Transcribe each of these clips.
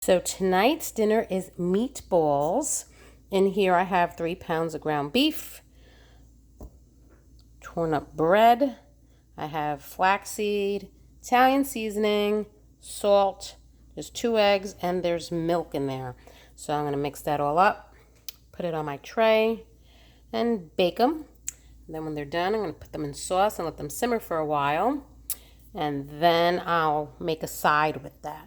So tonight's dinner is meatballs. In here I have 3 pounds of ground beef, torn up bread. I have flaxseed, Italian seasoning, salt. There's 2 eggs and there's milk in there. So I'm going to mix that all up, put it on my tray, and bake them. And then when they're done, I'm going to put them in sauce and let them simmer for a while. And then I'll make a side with that.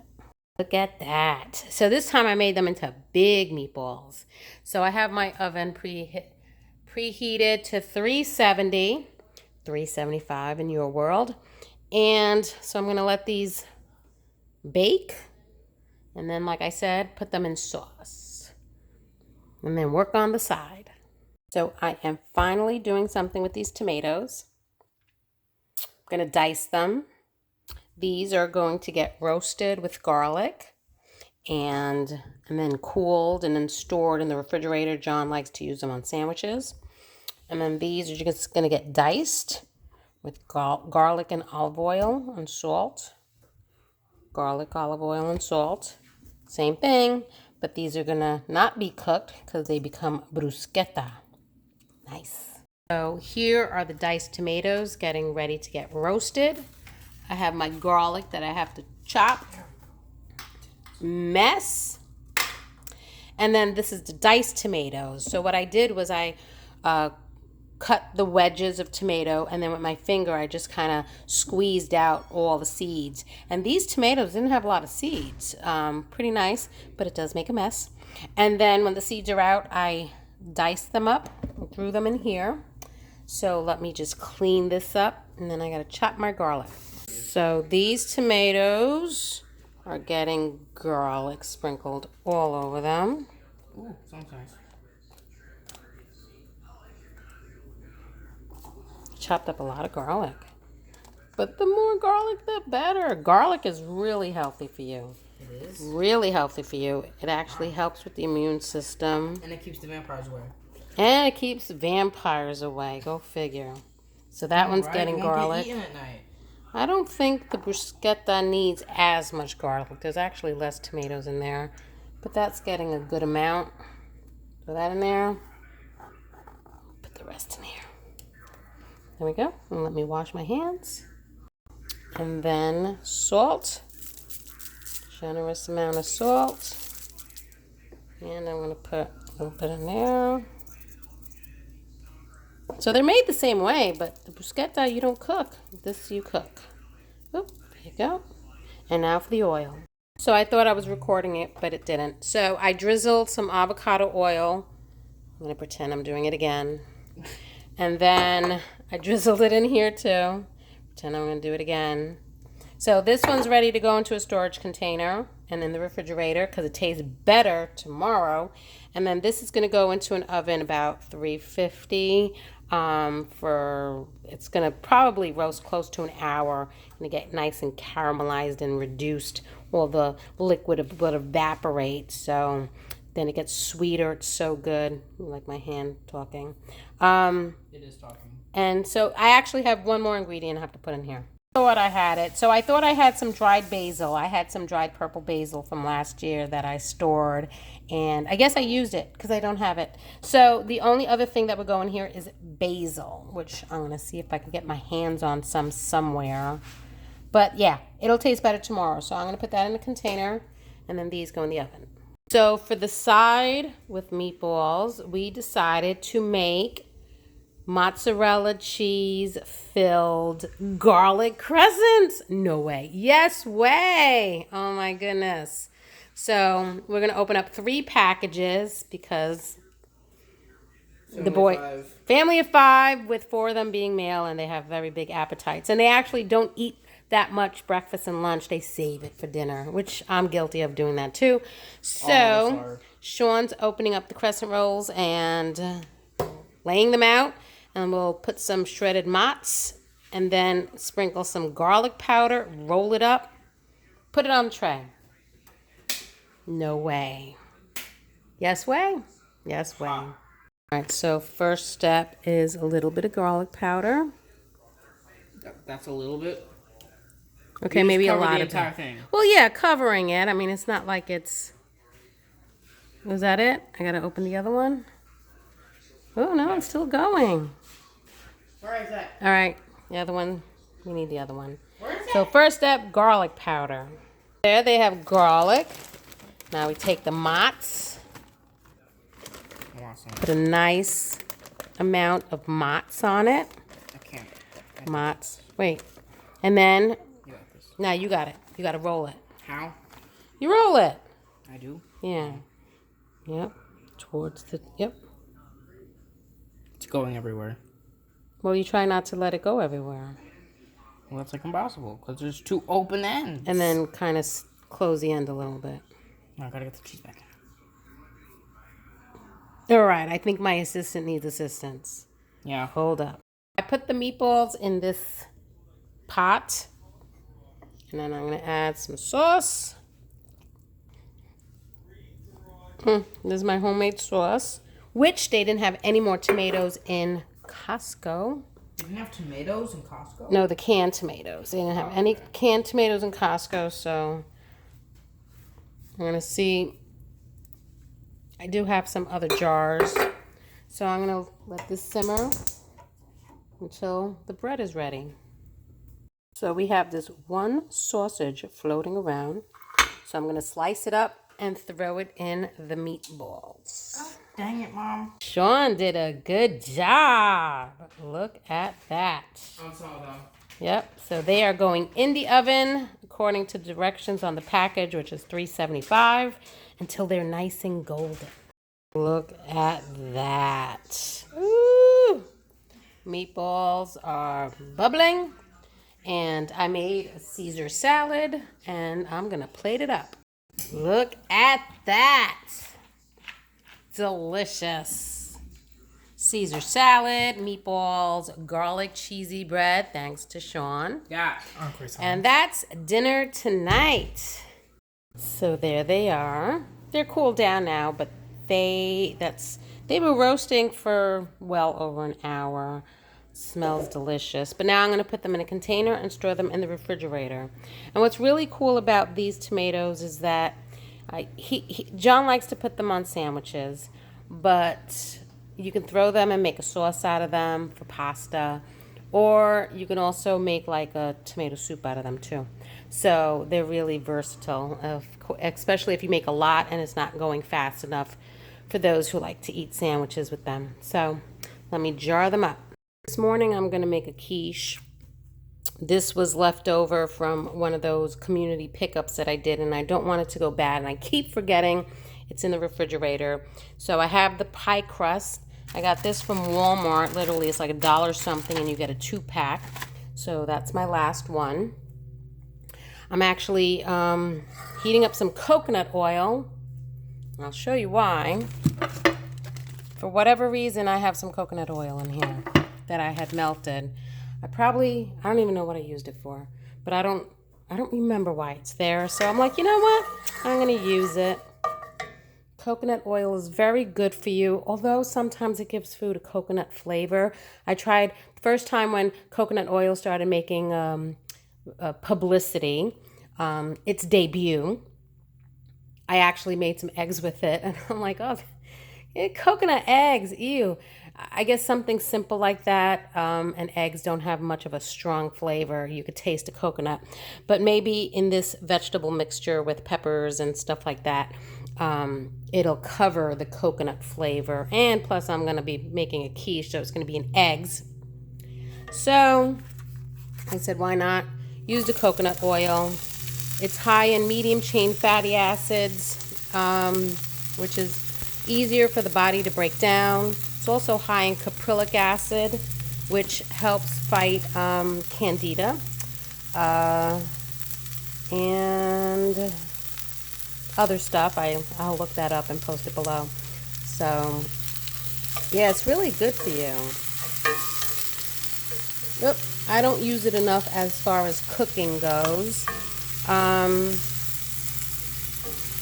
Look at that. So this time I made them into big meatballs. So I have my oven preheated to 370, 375 in your world. And so I'm going to let these bake. And then, like I said, put them in sauce. And then work on the side. So I am finally doing something with these tomatoes. I'm going to dice them. These are going to get roasted with garlic and then cooled and then stored in the refrigerator. John likes to use them on sandwiches. And then these are just going to get diced with garlic and olive oil and salt. Garlic, olive oil, and salt. Same thing, but these are going to not be cooked because they become bruschetta. Nice. So here are the diced tomatoes getting ready to get roasted. I have my garlic that I have to chop, mess, and then this is the diced tomatoes. So what I did was I cut the wedges of tomato, and then with my finger I just kind of squeezed out all the seeds. And these tomatoes didn't have a lot of seeds. Pretty nice, but it does make a mess. And then when the seeds are out, I diced them up and threw them in here. So let me just clean this up, and then I gotta chop my garlic. So these tomatoes are getting garlic sprinkled all over them. Ooh, sounds nice. Chopped up a lot of garlic. But the more garlic, the better. Garlic is really healthy for you. It is? Really healthy for you. It actually helps with the immune system. And it keeps the vampires away. And it keeps vampires away. Go figure. So that one's getting garlic. Get eaten at night. I don't think the bruschetta needs as much garlic. There's actually less tomatoes in there. But that's getting a good amount. Throw that in there. Put the rest in here. There we go. And let me wash my hands. And then salt. Generous amount of salt. And I'm going to put a little bit in there. So they're made the same way, but the bruschetta you don't cook. This you cook. Oop, there you go. And now for the oil. So I thought I was recording it, but it didn't. So I drizzled some avocado oil. I'm going to pretend I'm doing it again. And then I drizzled it in here too. Pretend I'm going to do it again. So this one's ready to go into a storage container and in the refrigerator because it tastes better tomorrow. And then this is going to go into an oven about 350 it's going to probably roast close to an hour and get nice and caramelized and reduced. All the liquid will evaporate. So then it gets sweeter. It's so good. Like my hand talking. It is talking. And so I actually have one more ingredient I have to put in here. Thought I had it. So I thought I had some dried basil. I had some dried purple basil from last year that I stored, and I guess I used it because I don't have it. So the only other thing that would go in here is basil, which I'm going to see if I can get my hands on some somewhere. But yeah, it'll taste better tomorrow. So I'm going to put that in a container, and then these go in the oven. So for the side with meatballs, we decided to make mozzarella cheese filled garlic crescents. No way. Yes way. Oh my goodness. So we're going to open up 3 packages because family of 5 with 4 of them being male, and they have very big appetites. And they actually don't eat that much breakfast and lunch. They save it for dinner, which I'm guilty of doing that too. So Sean's opening up the crescent rolls and laying them out. And we'll put some shredded mozz and then sprinkle some garlic powder, roll it up, put it on the tray. No way. Yes way? Yes way. All right, so first step is a little bit of garlic powder. That's a little bit. Okay, You just maybe a cover lot the of entire it. thing. Well, yeah, covering it. I mean, it's not like it's... Was that it? I gotta open the other one? Oh, no, it's still going. Where is that? All right, the other one. We need the other one. Where is So first step, garlic powder. There they have garlic. Now we take the mozz. Awesome. Put a nice amount of mozz on it. I can't. Mozz. Wait. And then, You got this. now you got it. You got to roll it. How? You roll it. I do? Yeah. Yep. Towards the, yep. It's going everywhere. Well, you try not to let it go everywhere. Well, that's like impossible because there's two open ends. And then kind of close the end a little bit. I gotta get the cheese back. All right. I think my assistant needs assistance. Yeah. Hold up. I put the meatballs in this pot. And then I'm going to add some sauce. This is my homemade sauce, which they didn't have any more tomatoes in Costco. You didn't have tomatoes in Costco? No, the canned tomatoes. They didn't have any canned tomatoes in Costco, so I'm going to see. I do have some other jars. So I'm going to let this simmer until the bread is ready. So we have this one sausage floating around. So I'm going to slice it up and throw it in the meatballs. Oh, dang it, Mom. Sean did a good job. Look at that. On some of them. Yep, so they are going in the oven according to directions on the package, which is 375, until they're nice and golden. Look at that. Ooh. Meatballs are bubbling. And I made a Caesar salad, and I'm going to plate it up. Look at that. Delicious. Caesar salad, meatballs, garlic cheesy bread, thanks to Sean. Yeah. Oh, crescent. And that's dinner tonight. So there they are. They're cooled down now, but they were roasting for well over an hour. Smells delicious. But now I'm going to put them in a container and store them in the refrigerator. And what's really cool about these tomatoes is that John likes to put them on sandwiches, but you can throw them and make a sauce out of them for pasta, or you can also make like a tomato soup out of them too. So they're really versatile, especially if you make a lot and it's not going fast enough for those who like to eat sandwiches with them. So let me jar them up. This morning I'm going to make a quiche. This was left over from one of those community pickups that I did, and I don't want it to go bad, and I keep forgetting it's in the refrigerator. So I have the pie crust. I got this from Walmart. Literally, it's like $1 something, and you get a 2-pack. So that's my last one. I'm actually heating up some coconut oil. I'll show you why. For whatever reason, I have some coconut oil in here that I had melted. I don't even know what I used it for, but I don't remember why it's there. So I'm like, you know what? I'm going to use it. Coconut oil is very good for you, although sometimes it gives food a coconut flavor. I tried the first time when coconut oil started making publicity, its debut. I actually made some eggs with it, and I'm like, oh, coconut eggs, ew. I guess something simple like that, and eggs don't have much of a strong flavor. You could taste the coconut. But maybe in this vegetable mixture with peppers and stuff like that, it'll cover the coconut flavor. And plus, I'm going to be making a quiche, so it's going to be in eggs. So I said, why not? Use the coconut oil. It's high in medium chain fatty acids, which is easier for the body to break down. It's also high in caprylic acid, which helps fight candida, and other stuff. I'll look that up and post it below. So, yeah, it's really good for you. Oop, I don't use it enough as far as cooking goes. I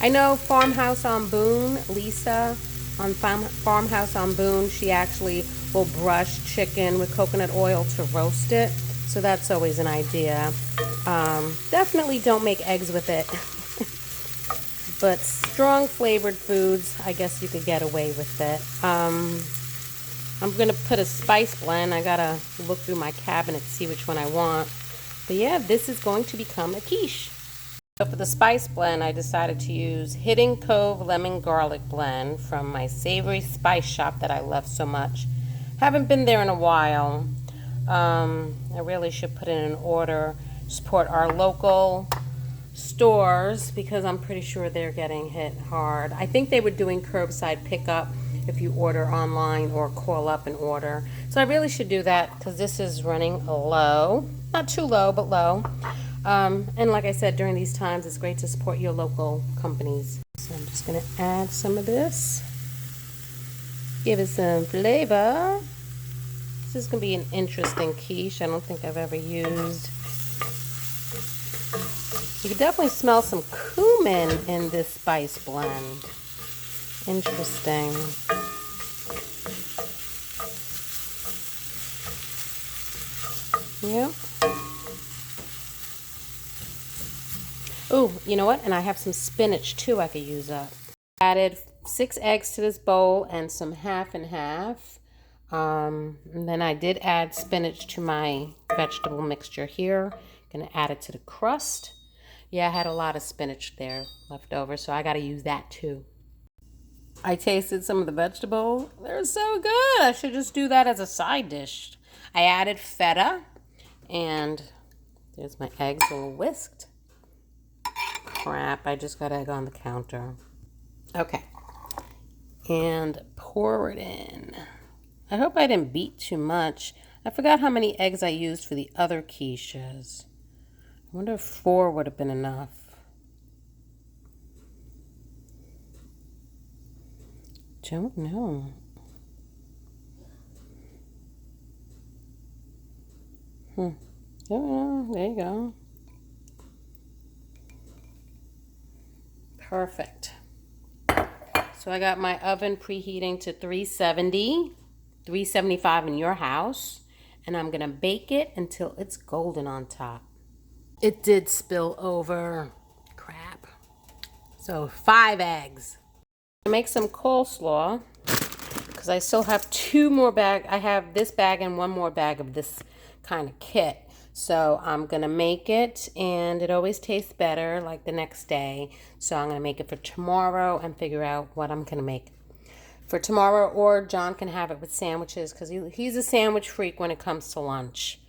know Farmhouse on Boone, Lisa on Farmhouse on Boone, she actually will brush chicken with coconut oil to roast it. So that's always an idea. Definitely don't make eggs with it. But strong flavored foods, I guess you could get away with it. I'm going to put a spice blend. I got to look through my cabinet to see which one I want. But yeah, this is going to become a quiche. So for the spice blend, I decided to use Hidden Cove Lemon Garlic Blend from my savory spice shop that I love so much. Haven't been there in a while. I really should put in an order, support our local stores because I'm pretty sure they're getting hit hard. I think they were doing curbside pickup if you order online or call up and order. So I really should do that because this is running low. Not too low, but low. And like I said, during these times, it's great to support your local companies. So I'm just going to add some of this. Give it some flavor. This is going to be an interesting quiche. I don't think I've ever used. You can definitely smell some cumin in this spice blend. Interesting. Yep. Oh, you know what? And I have some spinach too I could use up. Added 6 eggs to this bowl and some half and half. And then I did add spinach to my vegetable mixture here. Gonna add it to the crust. Yeah, I had a lot of spinach there left over, so I gotta use that too. I tasted some of the vegetables. They're so good. I should just do that as a side dish. I added feta, and there's my eggs all whisked. Crap, I just got egg on the counter. Okay, and pour it in. I hope I didn't beat too much. I forgot how many eggs I used for the other quiches. I wonder if 4 would have been enough. Don't know. Don't know. There you go. Perfect. So I got my oven preheating to 370, 375 in your house, and I'm gonna bake it until it's golden on top. It did spill over. Crap. So 5 eggs. I make some coleslaw because I still have 2 more bags. I have this bag and 1 more bag of this kind of kit. So I'm going to make it, and it always tastes better like the next day. So I'm going to make it for tomorrow and figure out what I'm going to make for tomorrow, or John can have it with sandwiches because he's a sandwich freak when it comes to lunch.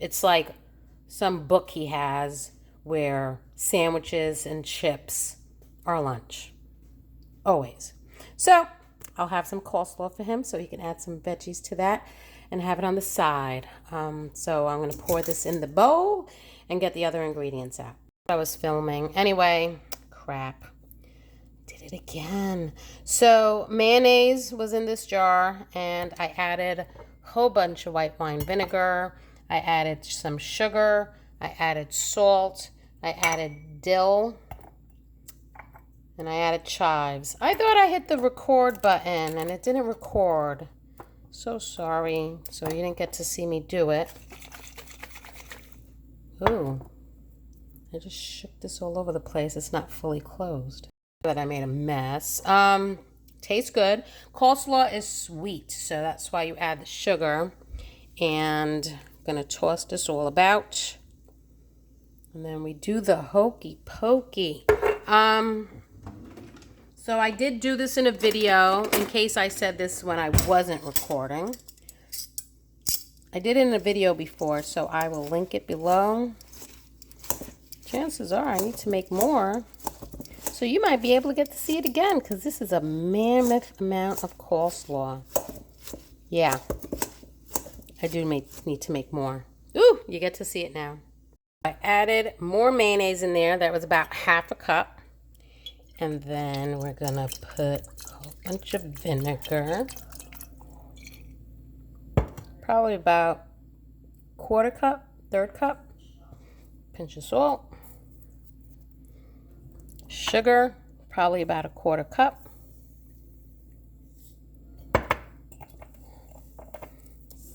It's like some book he has where sandwiches and chips are lunch. Always. So I'll have some coleslaw for him so he can add some veggies to that and have it on the side. So I'm going to pour this in the bowl and get the other ingredients out. I was filming. Anyway, crap. Did it again. So mayonnaise was in this jar, and I added a whole bunch of white wine vinegar. I added some sugar. I added salt. I added dill. And I added chives. I thought I hit the record button and it didn't record. So sorry. So you didn't get to see me do it. Ooh. I just shook this all over the place. It's not fully closed. That I made a mess. Tastes good. Coleslaw is sweet, so that's why you add the sugar. And I'm gonna toss this all about. And then we do the hokey pokey. So I did do this in a video in case I said this when I wasn't recording. I did it in a video before, so I will link it below. Chances are I need to make more. So you might be able to get to see it again because this is a mammoth amount of coleslaw. Yeah, I do need to make more. Ooh, you get to see it now. I added more mayonnaise in there. That was about half a cup. And then we're gonna put a whole bunch of vinegar. Probably about 1/4 cup, 1/3 cup. Pinch of salt. Sugar, probably about 1/4 cup.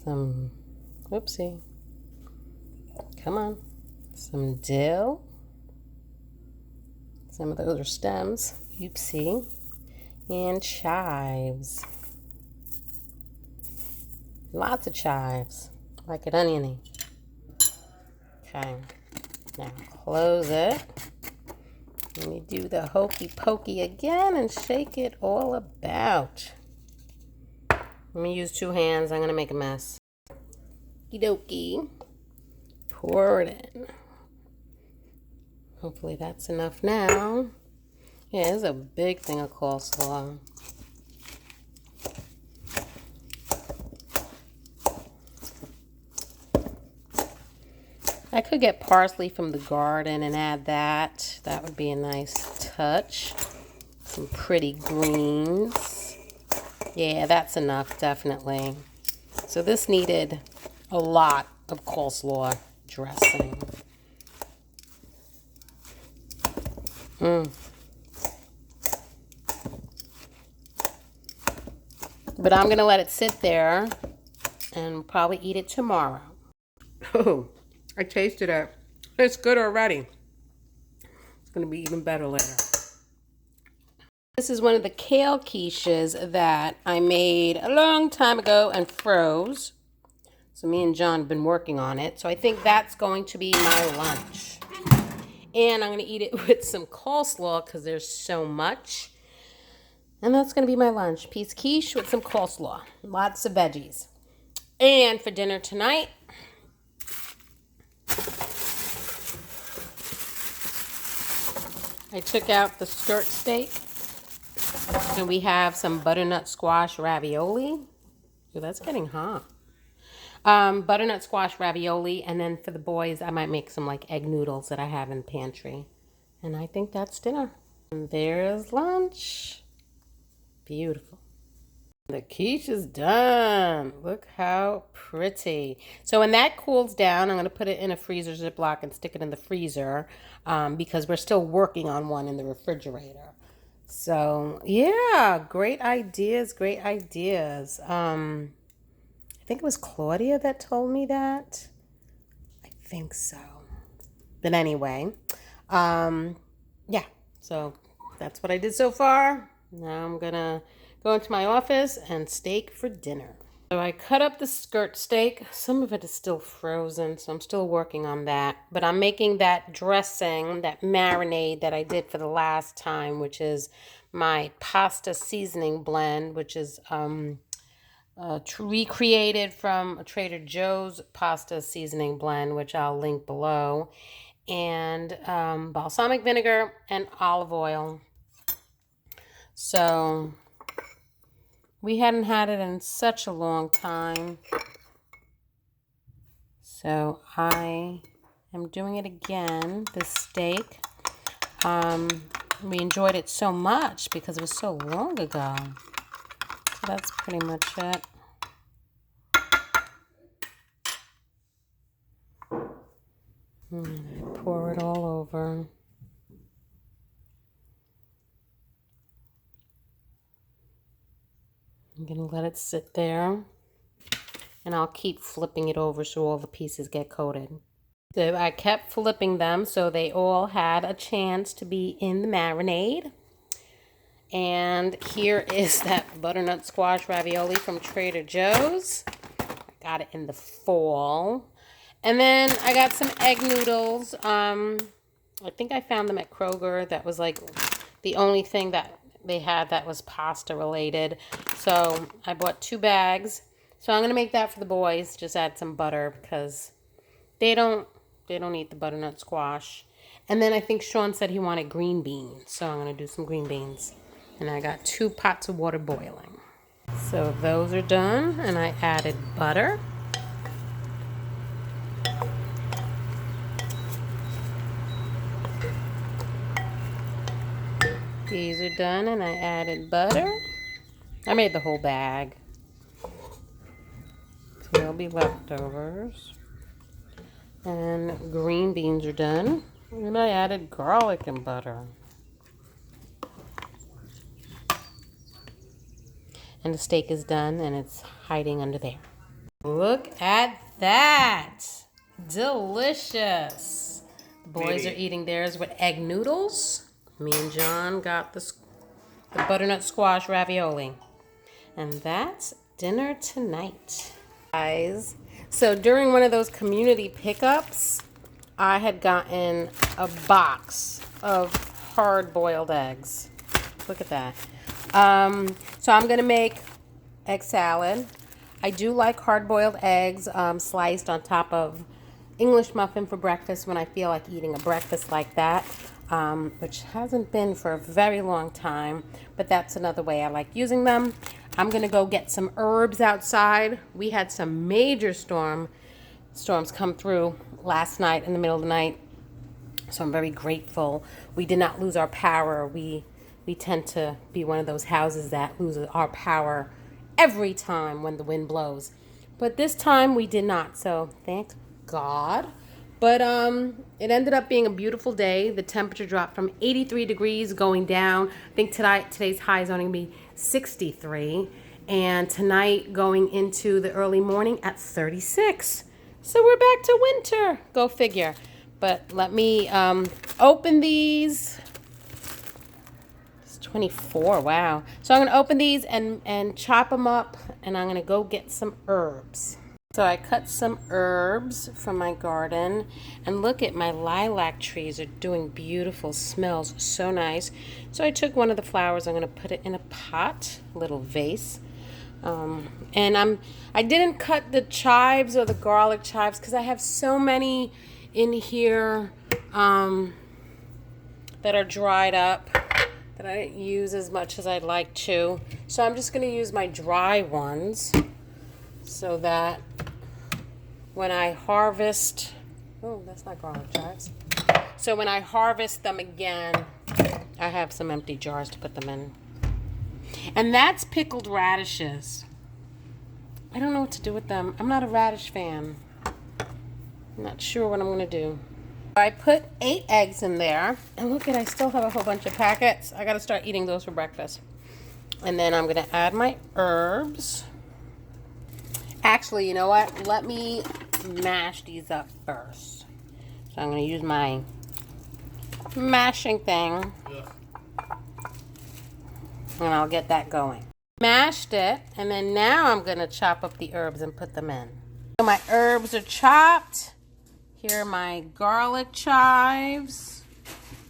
Some, whoopsie. Come on. Some dill. Some of those are stems. Oopsie. And chives. Lots of chives. Like it oniony. Okay. Now close it. Let me do the hokey pokey again and shake it all about. Let me use 2 hands. I'm going to make a mess. Okie dokie. Pour it in. Hopefully that's enough now. Yeah, it's a big thing of coleslaw. I could get parsley from the garden and add that. That would be a nice touch. Some pretty greens. Yeah, that's enough, definitely. So this needed a lot of coleslaw dressing. But I'm going to let it sit there and probably eat it tomorrow. Oh, I tasted it. It's good already. It's going to be even better later. This is one of the kale quiches that I made a long time ago and froze. So me and John have been working on it. So I think that's going to be my lunch. And I'm going to eat it with some coleslaw because there's so much. And that's going to be my lunch. Piece quiche with some coleslaw. Lots of veggies. And for dinner tonight, I took out the skirt steak. And we have some butternut squash ravioli. Ooh, that's getting hot. Butternut squash ravioli. And then for the boys, I might make some like egg noodles that I have in the pantry. And I think that's dinner. And there's lunch. Beautiful. The quiche is done. Look how pretty. So when that cools down, I'm going to put it in a freezer Ziploc and stick it in the freezer because we're still working on one in the refrigerator. So yeah, great ideas, great ideas. I think it was Claudia that told me that. I think so. But anyway, yeah, so that's what I did so far. Now I'm gonna go into my office and steak for dinner. So I cut up the skirt steak. Some of it is still frozen, so I'm still working on that. But I'm making that dressing, that marinade that I did for the last time, which is my pasta seasoning blend, which is recreated from a Trader Joe's pasta seasoning blend, which I'll link below, and balsamic vinegar and olive oil. So we hadn't had it in such a long time. So I am doing it again, this steak. We enjoyed it so much because it was so long ago. So that's pretty much it. And I pour it all over. I'm going to let it sit there, and I'll keep flipping it over so all the pieces get coated. So I kept flipping them so they all had a chance to be in the marinade. And here is that butternut squash ravioli from Trader Joe's. I got it in the fall. And then I got some egg noodles. I think I found them at Kroger. That was like the only thing that they had that was pasta related. So I bought 2 bags. So I'm going to make that for the boys. Just add some butter because they don't eat the butternut squash. And then I think Sean said he wanted green beans. So I'm going to do some green beans. And I got 2 pots of water boiling. So those are done. And I added butter. These are done, and I added butter. I made the whole bag. So there'll be leftovers. And green beans are done. And I added garlic and butter. And the steak is done, and it's hiding under there. Look at that. Delicious. The boys are eating theirs with egg noodles. Me and John got the butternut squash ravioli. And that's dinner tonight. Guys, so during one of those community pickups, I had gotten a box of hard-boiled eggs. Look at that. So I'm gonna make egg salad. I do like hard-boiled eggs sliced on top of English muffin for breakfast when I feel like eating a breakfast like that, which hasn't been for a very long time, but that's another way I like using them. I'm gonna go get some herbs outside. We had some major storms come through last night in the middle of the night, so I'm very grateful. We did not lose our power. We tend to be one of those houses that loses our power every time when the wind blows. But this time we did not, so thank God. But it ended up being a beautiful day. The temperature dropped from 83 degrees going down. I think today's high is only going to be 63. And tonight going into the early morning at 36. So we're back to winter. Go figure. But let me open these. 24, wow. So I'm gonna open these and chop them up, and I'm gonna go get some herbs. So I cut some herbs from my garden, and look at my lilac trees are doing beautiful, smells so nice. So I took one of the flowers, I'm gonna put it in a pot, a little vase. And I didn't cut the chives or the garlic chives because I have so many in here that are dried up that I didn't use as much as I'd like to. So I'm just going to use my dry ones so that when I harvest, oh, that's not garlic chives. So when I harvest them again, I have some empty jars to put them in. And that's pickled radishes. I don't know what to do with them. I'm not a radish fan. I'm not sure what I'm going to do. I put 8 eggs in there, and look at, I still have a whole bunch of packets. I gotta start eating those for breakfast. And then I'm gonna add my herbs. Actually, you know what? Let me mash these up first. So I'm gonna use my mashing thing, and I'll get that going. Mashed it, and then now I'm gonna chop up the herbs and put them in. So my herbs are chopped. Here are my garlic chives.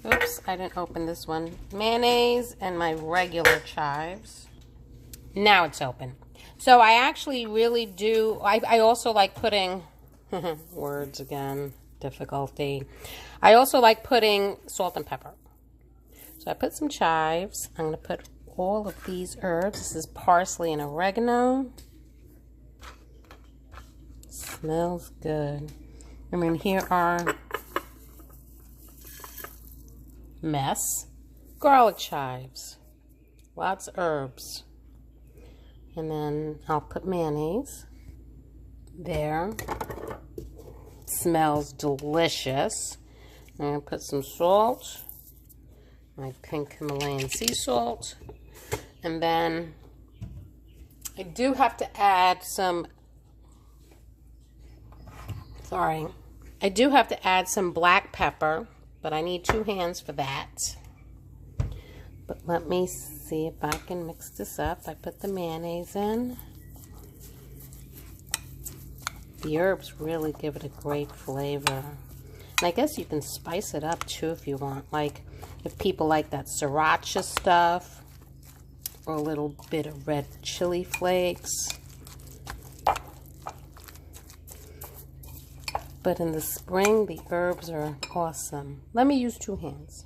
Oops, I didn't open this one. Mayonnaise and my regular chives. Now it's open. So I actually really do, I also like putting, words again, difficulty. I also like putting salt and pepper. So I put some chives. I'm going to put all of these herbs. This is parsley and oregano. Smells good. And then here are garlic chives, lots of herbs. And then I'll put mayonnaise there. Smells delicious. I'm going to put some salt, my pink Himalayan sea salt. And then I do have to add some black pepper, but I need 2 hands for that. But let me see if I can mix this up. I put the mayonnaise in. The herbs really give it a great flavor. And I guess you can spice it up too if you want. Like if people like that sriracha stuff, or a little bit of red chili flakes. But in the spring, the herbs are awesome. Let me use 2 hands.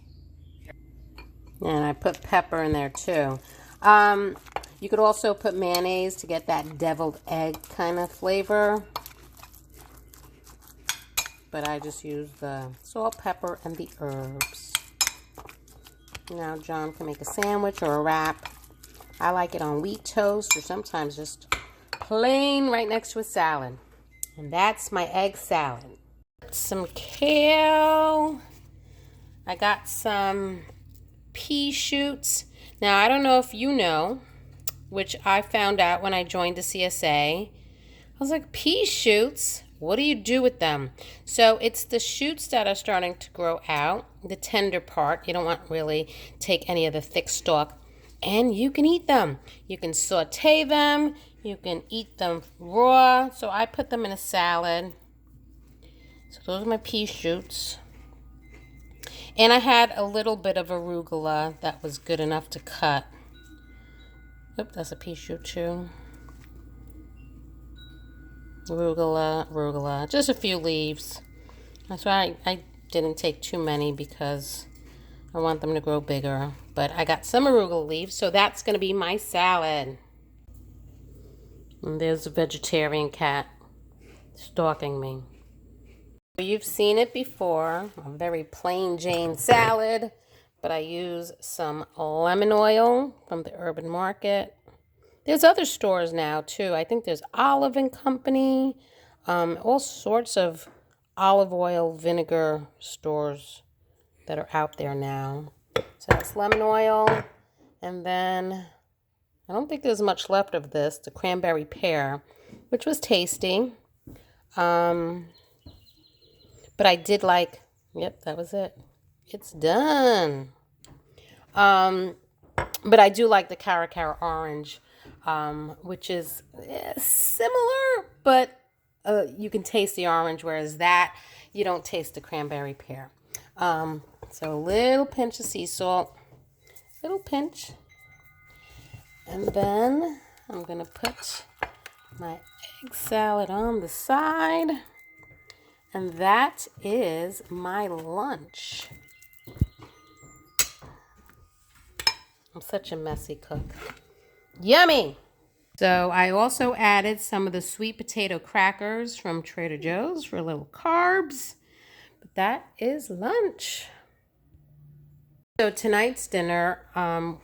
And I put pepper in there too. You could also put mayonnaise to get that deviled egg kind of flavor. But I just use the salt, pepper, and the herbs. Now John can make a sandwich or a wrap. I like it on wheat toast or sometimes just plain right next to a salad. And that's my egg salad. Some kale. I got some pea shoots. Now, I don't know if you know, which I found out when I joined the CSA. I was like, pea shoots? what do you do with them? So it's the shoots that are starting to grow out, the tender part. You don't want really take any of the thick stalk. And you can eat them. You can saute them. You can eat them raw. So I put them in a salad. So those are my pea shoots. And I had a little bit of arugula that was good enough to cut. Oop, that's a pea shoot too. Arugula, just a few leaves. That's why I didn't take too many because I want them to grow bigger. But I got some arugula leaves, so that's going to be my salad. And there's a vegetarian cat stalking me. You've seen it before, a very plain Jane salad, but I use some lemon oil from the Urban Market. There's other stores now too. I think there's Olive and Company, all sorts of olive oil vinegar stores that are out there now. So that's lemon oil, and then I don't think there's much left of this, the cranberry pear, which was tasty. But I did like, yep, that was it. It's done. But I do like the Cara orange, which is similar, but you can taste the orange, whereas that, you don't taste the cranberry pear. So a little pinch of sea salt, little pinch. And then I'm going to put my egg salad on the side. And that is my lunch. I'm such a messy cook. Yummy! So I also added some of the sweet potato crackers from Trader Joe's for a little carbs. But that is lunch. So tonight's dinner,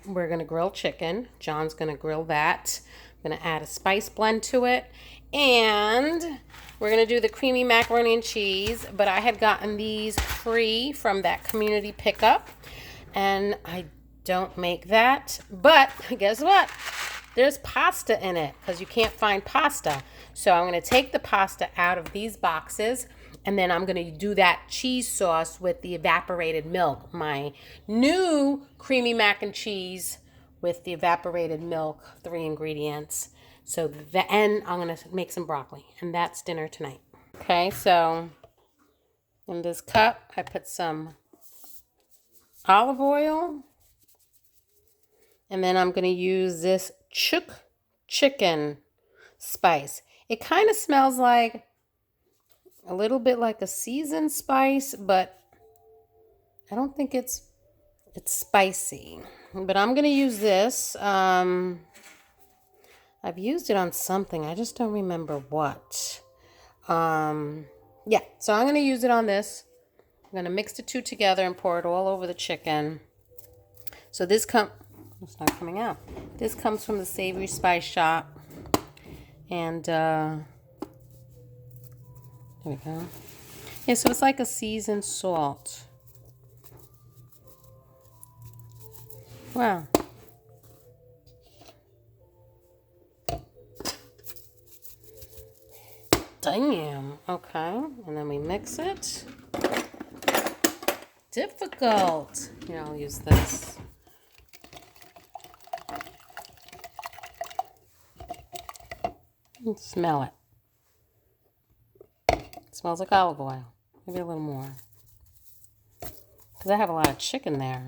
we're going to grill chicken. John's going to grill that. I'm going to add a spice blend to it. And we're going to do the creamy macaroni and cheese. But I had gotten these free from that community pickup. And I don't make that. But guess what? There's pasta in it because you can't find pasta. So I'm going to take the pasta out of these boxes. And then I'm going to do that cheese sauce with the evaporated milk. My new creamy mac and cheese with the evaporated milk, 3 ingredients. So and I'm going to make some broccoli. And that's dinner tonight. Okay, so in this cup, I put some olive oil. And then I'm going to use this chook chicken spice. It kind of smells like a little bit like a seasoned spice, but I don't think it's spicy. But I'm going to use this. I've used it on something. I just don't remember what. Yeah, so I'm going to use it on this. I'm going to mix the two together and pour it all over the chicken. So this it's not coming out. This comes from the Savory Spice Shop. And there we go. Yeah, so it's like a seasoned salt. Wow. Damn. Okay. And then we mix it. Difficult. Here, I'll use this. Smell it. It smells like olive oil. Maybe a little more. Because I have a lot of chicken there.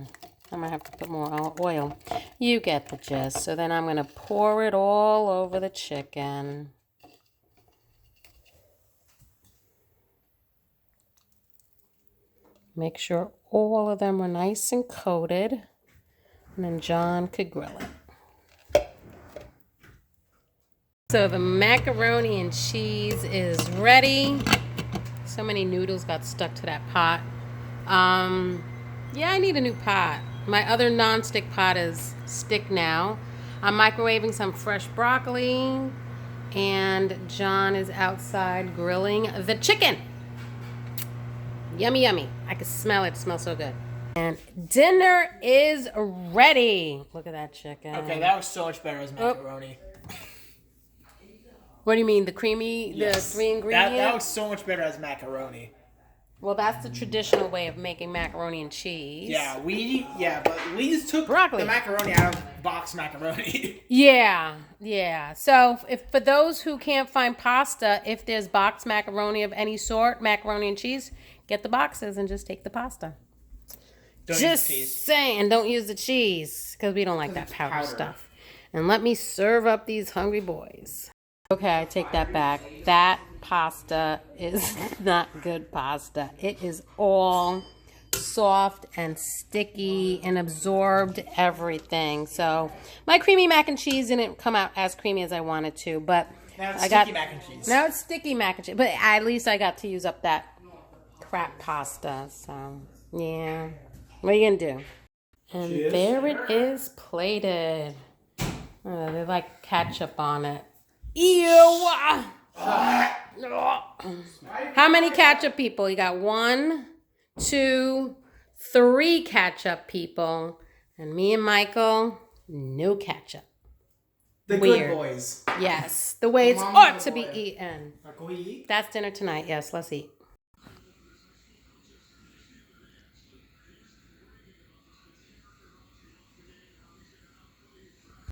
I might have to put more oil. You get the gist. So then I'm going to pour it all over the chicken. Make sure all of them are nice and coated. And then John could grill it. So the macaroni and cheese is ready. So many noodles got stuck to that pot. Yeah, I need a new pot. My other non-stick pot is stick now. I'm microwaving some fresh broccoli. And John is outside grilling the chicken. Yummy, yummy. I can smell it. It smells so good. And dinner is ready. Look at that chicken. Okay, that was so much better as macaroni. What do you mean? The creamy, the three ingredients? That looks so much better as macaroni. Well, that's the traditional way of making macaroni and cheese. But we just took Broccoli. the macaroni out of box macaroni. Yeah. So, if for those who can't find pasta, if there's boxed macaroni of any sort, macaroni and cheese, get the boxes and just take the pasta. Just saying, don't use the cheese because we don't like that powder stuff. And let me serve up these hungry boys. Okay, I take that back. That pasta is not good pasta. It is all soft and sticky and absorbed everything. So my creamy mac and cheese didn't come out as creamy as I wanted to, but now it's sticky mac and cheese. Now it's sticky mac and cheese, but at least I got to use up that crap pasta. So yeah, what are you gonna do? And there it is, plated. They like ketchup on it. Ew! How many ketchup people? You got 1, 2, 3 ketchup people. And me and Michael, no ketchup. The Weird. good boys. Yes, the way it's ought to be eaten. Can we eat? That's dinner tonight. Yes, let's eat.